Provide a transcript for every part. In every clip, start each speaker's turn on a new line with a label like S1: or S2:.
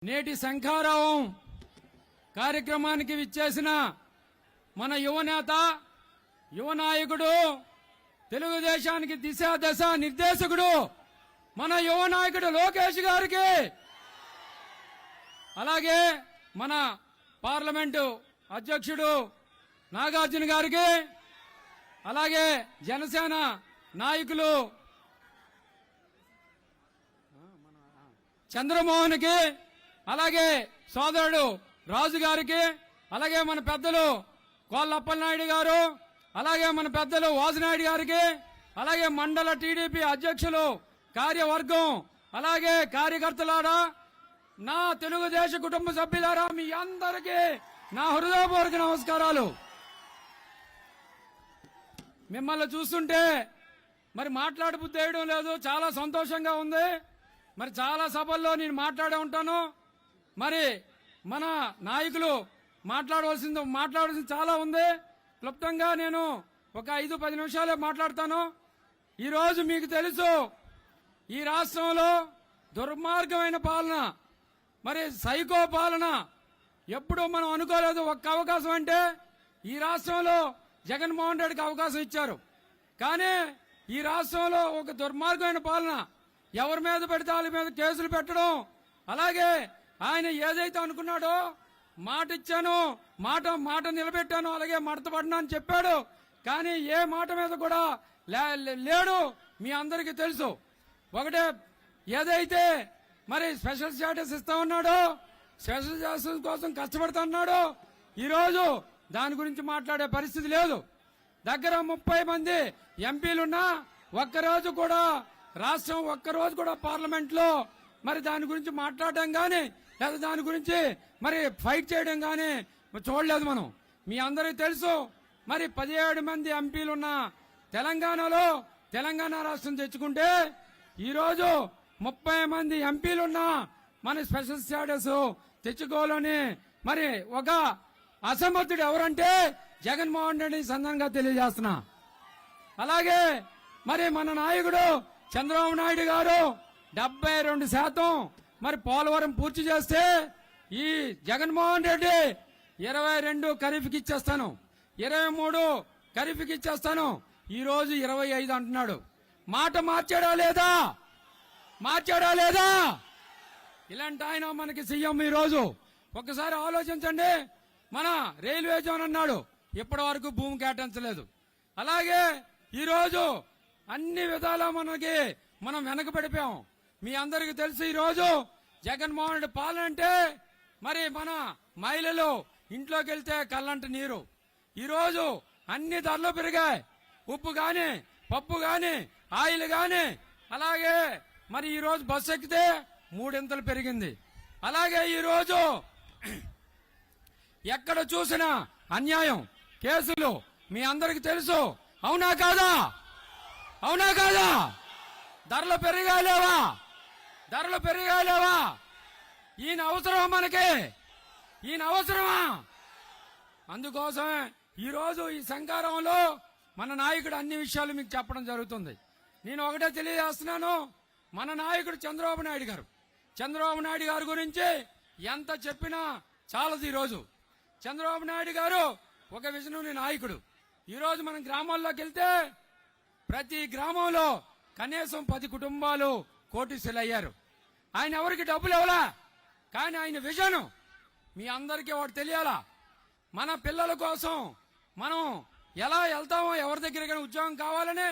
S1: నేటి శంఖారావం కార్యక్రమానికి విచ్చేసిన మన యువనేత యువ నాయకుడు తెలుగుదేశానికి దిశ దశ నిర్దేశకుడు మన యువ నాయకుడు లోకేష్ గారికి, అలాగే మన పార్లమెంటు అధ్యక్షుడు నాగార్జున గారికి, అలాగే జనసేన నాయకులు చంద్రమోహన్కి, అలాగే సోదరుడు రాజు గారికి, అలాగే మన పెద్దలు కోల్లప్పలనాయుడు గారు, అలాగే మన పెద్దలు వాసునాయుడు గారికి, అలాగే మండల టీడీపీ అధ్యక్షులు కార్యవర్గం, అలాగే కార్యకర్తలారా, నా తెలుగుదేశ కుటుంబ సభ్యులారా, మీ అందరికీ నా హృదయపూర్వక నమస్కారాలు. మిమ్మల్ని చూస్తుంటే మరి మాట్లాడబుద్ధి వేయడం లేదు, చాలా సంతోషంగా ఉంది. మరి చాలా సభల్లో నేను మాట్లాడే ఉంటాను. మరి మన నాయకులు మాట్లాడవలసింది చాలా ఉంది. క్లుప్తంగా నేను ఒక 5-10 నిమిషాలే మాట్లాడతాను. ఈరోజు మీకు తెలుసు, ఈ రాష్ట్రంలో దుర్మార్గమైన పాలన, మరి సైకో పాలన ఎప్పుడూ మనం అనుకోలేదు. ఒక్క అవకాశం అంటే ఈ రాష్ట్రంలో జగన్మోహన్ రెడ్డికి అవకాశం ఇచ్చారు. కానీ ఈ రాష్ట్రంలో ఒక దుర్మార్గమైన పాలన, ఎవరి మీద పెడితే వాళ్ళ మీద కేసులు పెట్టడం, అలాగే ఆయన ఏదైతే అనుకున్నాడో మాట ఇచ్చాను, మాట నిలబెట్టాను, అలాగే మడతపడినా అని చెప్పాడు. కానీ ఏ మాట మీద కూడా లేడు. మీ అందరికీ తెలుసు. ఒకటే, ఏదైతే మరి స్పెషల్ స్టేటస్ ఇస్తా ఉన్నాడో, స్పెషల్ స్టేటస్ కోసం కష్టపడుతా ఉన్నాడో, ఈరోజు దాని గురించి మాట్లాడే పరిస్థితి లేదు. దగ్గర 30 మంది ఎంపీలున్నా ఒక్కరోజు కూడా రాష్ట్రం ఒక్కరోజు కూడా పార్లమెంట్ లో మరి దాని గురించి మాట్లాడడం గాని, లేదా దాని గురించి మరి ఫైట్ చేయడం గాని చూడలేదు మనం. మీ అందరికీ తెలుసు. మరి 17 మంది ఎంపీలున్న తెలంగాణలో తెలంగాణ రాష్ట్రం తెచ్చుకుంటే ఈరోజు 30 మంది ఎంపీలున్నా మన స్పెషల్ స్టేటస్ తెచ్చుకోవాలని మరి ఒక అసమర్థుడు ఎవరంటే జగన్మోహన్ రెడ్డి సందర్భంగా తెలియజేస్తున్నా. అలాగే మరి మన నాయకుడు చంద్రబాబు నాయుడు గారు 72% మరి పోలవరం పూర్తి చేస్తే ఈ జగన్మోహన్ రెడ్డి 22 ఖరీఫ్కి ఇచ్చేస్తాను, 23 ఖరీఫ్కి ఇచ్చేస్తాను, ఈ రోజు 25 అంటున్నాడు. మాట మార్చాడా లేదా? ఇలాంటి ఆయన మనకి సీఎం. ఈ రోజు ఒక్కసారి ఆలోచించండి. మన రైల్వే జోన్ అన్నాడు, ఇప్పటి వరకు భూమి కేటాయించలేదు. అలాగే ఈ రోజు అన్ని విధాలా మనం వెనకబడిపోయాం. మీ అందరికీ తెలుసు. ఈ రోజు జగన్మోహన్ రెడ్డి పాలన అంటే మరి మన మహిళలు ఇంట్లోకి వెళ్తే కళ్ళంట నీరు. ఈ రోజు అన్ని ధరలు పెరిగాయి. ఉప్పు గాని, పప్పు గాని, ఆయిల్ గాని, అలాగే మరి ఈ రోజు బస్సు ఎక్కితే 3 పెరిగింది. అలాగే ఈ రోజు ఎక్కడ చూసినా అన్యాయం, కేసులు మీ అందరికీ తెలుసు. అవునా కాదా? ధరలు పెరిగాలేవా? ఈయన అవసరమా మనకి? అందుకోసమే ఈరోజు ఈ శంఖారావంలో మన నాయకుడు అన్ని విషయాలు మీకు చెప్పడం జరుగుతుంది. నేను ఒకటే తెలియజేస్తున్నాను, మన నాయకుడు చంద్రబాబు నాయుడు గారి గురించి ఎంత చెప్పినా చాలదు. ఈరోజు చంద్రబాబు నాయుడు గారు ఒక విజనరీ నాయకుడు. ఈరోజు మనం గ్రామాల్లోకి వెళ్తే ప్రతి గ్రామంలో కనీసం 10 కుటుంబాలు కోటీసులు అయ్యారు. ఆయన ఎవరికి డబ్బులు ఇవ్వలా, కానీ ఆయన విజన్ మీ అందరికీ ఒకటి తెలియాలా. మన పిల్లల కోసం మనం ఎలా వెళ్తామో, ఎవరి దగ్గర ఉద్యోగం కావాలని,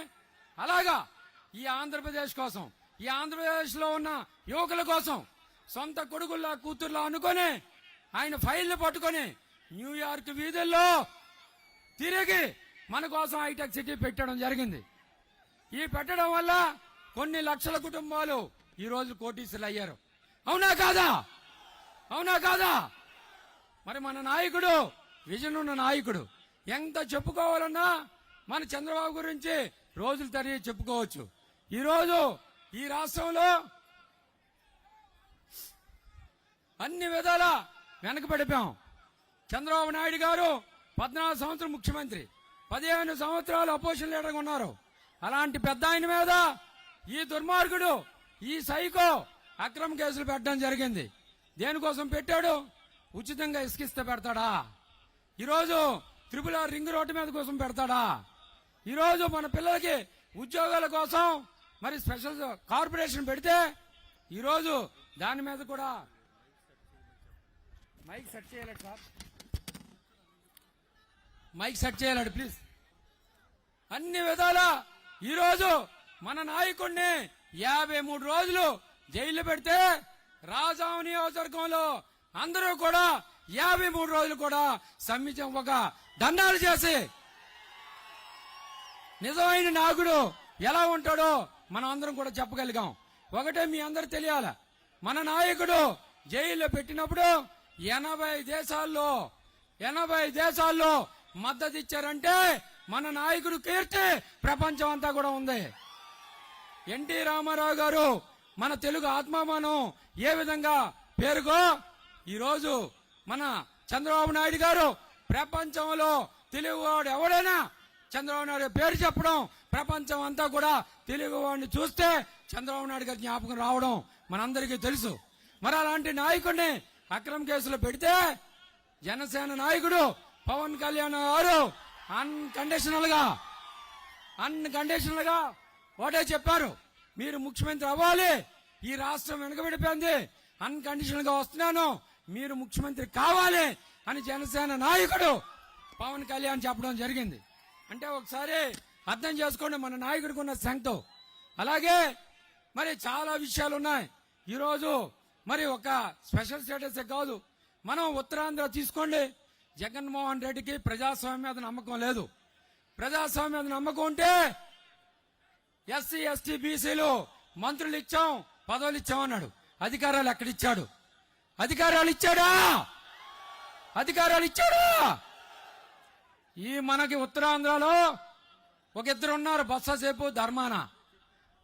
S1: అలాగా ఈ ఆంధ్రప్రదేశ్ కోసం, ఈ ఆంధ్రప్రదేశ్ లో ఉన్న యువకుల కోసం సొంత కొడుకుల్లా కూతుర్లా అనుకొని ఆయన ఫైళ్లు పట్టుకొని న్యూయార్క్ వీధుల్లో తిరిగి మన కోసం హైటెక్ సిటీ పెట్టడం జరిగింది. ఈ పెట్టడం వల్ల కొన్ని లక్షల కుటుంబాలు ఈ రోజు కోటీసులు అయ్యారు. అవునా కాదా? మరి మన నాయకుడు విజన్ ఉన్న నాయకుడు. ఎంత చెప్పుకోవాలన్నా మన చంద్రబాబు గురించి రోజులు తరిగి చెప్పుకోవచ్చు. ఈ రోజు ఈ రాష్ట్రంలో అన్ని విధాలా వెనకబడిపోయాం. చంద్రబాబు నాయుడు గారు 14 సంవత్సరం ముఖ్యమంత్రి, 15 సంవత్సరాలు అపోజిషన్ లీడర్గా ఉన్నారు. అలాంటి పెద్ద ఆయన మీద ఈ దుర్మార్గుడు, ఈ సైకో అక్రమ కేసులు పెట్టడం జరిగింది. దేనికోసం పెట్టాడు? ఉచితంగా ఇసుకిస్తే పెడతాడా? ఈరోజు త్రిపుల రింగ్ రోడ్డు మీద కోసం పెడతాడా? ఈరోజు మన పిల్లలకి ఉద్యోగాల కోసం మరి స్పెషల్ కార్పొరేషన్ పెడితే ఈరోజు దాని మీద కూడా మైక్ సెట్ చేయాలి సార్, మైక్ సెట్ చేయాలి ప్లీజ్. అన్ని విధాల ఈరోజు మన నాయకుడిని 53 రోజులు జైల్లో పెడితే రాజాం నియోజకవర్గంలో అందరూ కూడా 53 రోజులు కూడా సమ్మితం ఒక దండాలు చేసి నిజమైన నాయకుడు ఎలా ఉంటాడో మనం అందరం కూడా చెప్పగలిగాం. ఒకటే మీ అందరూ తెలియాల, మన నాయకుడు జైల్లో పెట్టినప్పుడు 80 దేశాల్లో మద్దతు ఇచ్చారంటే మన నాయకుడు కీర్తి ప్రపంచం అంతా కూడా ఉంది. ఎన్టీ రామారావు గారు మన తెలుగు ఆత్మామానం ఏ విధంగా పేరుగో ఈరోజు మన చంద్రబాబు నాయుడు గారు ప్రపంచంలో తెలుగువాడు ఎవడైనా చంద్రబాబు నాయుడు పేరు చెప్పడం ప్రపంచం అంతా కూడా తెలుగువాడిని చూస్తే చంద్రబాబు నాయుడు గారి జ్ఞాపకం రావడం మనందరికీ తెలుసు. మరి అలాంటి నాయకుడిని అక్రమ కేసులో పెడితే జనసేన నాయకుడు పవన్ కళ్యాణ్ గారు అన్కండిషనల్ గా ఒకటే చెప్పారు, మీరు ముఖ్యమంత్రి అవ్వాలి, ఈ రాష్ట్రం వెనుకబడిపోయింది, అన్కండిషనల్ గా వస్తున్నాను, మీరు ముఖ్యమంత్రి కావాలి అని జనసేన నాయకుడు పవన్ కళ్యాణ్ చెప్పడం జరిగింది. అంటే ఒకసారి అర్థం చేసుకోండి మన నాయకుడికి ఉన్న శక్తి. అలాగే మరి చాలా విషయాలు ఉన్నాయి. ఈరోజు మరి ఒక స్పెషల్ స్టేటస్ కాదు, మనం ఉత్తరాంధ్ర తీసుకోండి. జగన్మోహన్ రెడ్డికి ప్రజాస్వామ్యం మీద నమ్మకం లేదు. ప్రజాస్వామ్యం మీద నమ్మకం ఉంటే ఎస్సీ ఎస్టీ బీసీలు మంత్రులు ఇచ్చాం, పదవులు ఇచ్చామన్నాడు. అధికారాలు ఎక్కడిచ్చాడు? అధికారాలు ఇచ్చాడా? ఈ మనకి ఉత్తరాంధ్రలో ఒక ఇద్దరు ఉన్నారు, బొత్ససేపు ధర్మాన.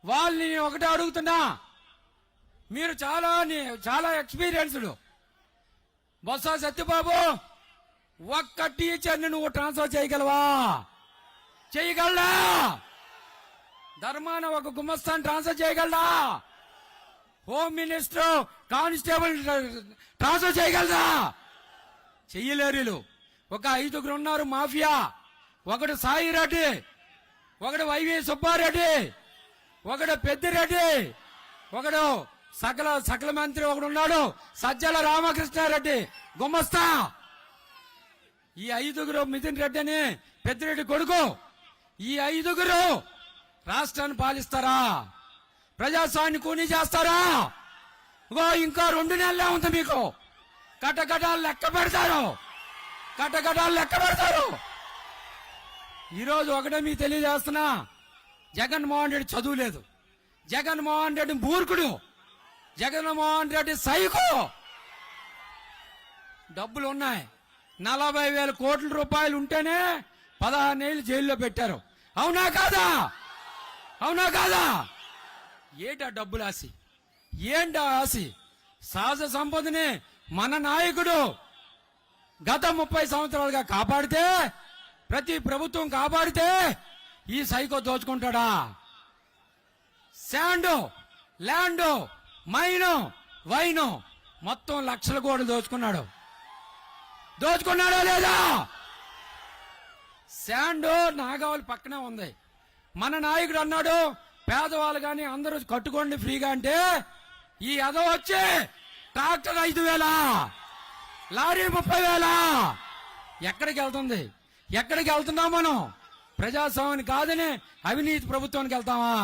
S1: వాళ్ళని ఒకటే అడుగుతున్నా, మీరు చాలా ఎక్స్పీరియన్స్డ్. బొత్స సత్యబాబు, ఒక్క టీచర్ని నువ్వు ట్రాన్స్ఫర్ చేయగలవా? చేయగలడా? ధర్మాన ఒక గుమస్తాన్ని ట్రాన్స్ఫర్ చేయగలడా? హోమ్ మినిస్టర్ కానిస్టేబుల్ ట్రాన్స్ఫర్ చేయగలదా? చెయ్యలేరు. ఒక 5 ఉన్నారు మాఫియా. ఒకడు సాయిరెడ్డి, ఒకడు వైవి సుబ్బారెడ్డి, ఒకడు పెద్దిరెడ్డి, ఒకడు సకల మంత్రి ఒకడు ఉన్నాడు సజ్జల రామకృష్ణారెడ్డి గుమస్తా. ఈ 5 మిథున్ రెడ్డి అని పెద్దిరెడ్డి కొడుకు. ఈ 5 రాష్ట్రాన్ని పాలిస్తారా? ప్రజాస్వామ్యాన్ని కూనీ చేస్తారా? ఇంకా 2 నెలలే ఉంది మీకు. కటకటాలు లెక్క పెడతారు. ఈరోజు ఒకటే మీకు తెలియజేస్తున్నా, జగన్మోహన్ రెడ్డి చదువు లేదు, జగన్మోహన్ రెడ్డి మూర్ఖుడు, జగన్మోహన్ రెడ్డి సైకో. డబ్బులు ఉన్నాయి, 40,000 కోట్ల రూపాయలు ఉంటేనే 16 ఏళ్ళు జైల్లో పెట్టారు. అవునా కాదా? ఏంటా డబ్బులు ఆసి? ఏంటా ఆసి? సహజ సంపదని మన నాయకుడు గత 30 సంవత్సరాలుగా కాపాడితే, ప్రతి ప్రభుత్వం కాపాడితే ఈ సైకో దోచుకుంటాడా? శాండు, ల్యాండు, మైను, వైను మొత్తం లక్షల కోట్లు దోచుకున్నాడా లేదా? శాండు నాగావళి పక్కనే ఉంది. మన నాయకుడు అన్నాడు పేదవాళ్ళు గాని అందరూ కట్టుకోండి ఫ్రీగా అంటే, ఈ అదో వచ్చి ట్రాక్టర్ 5,000, లారీ 30,000. ఎక్కడికి వెళ్తున్నాం మనం? ప్రజాస్వామ్యాన్ని కాదని అవినీతి ప్రభుత్వానికి వెళ్తామా?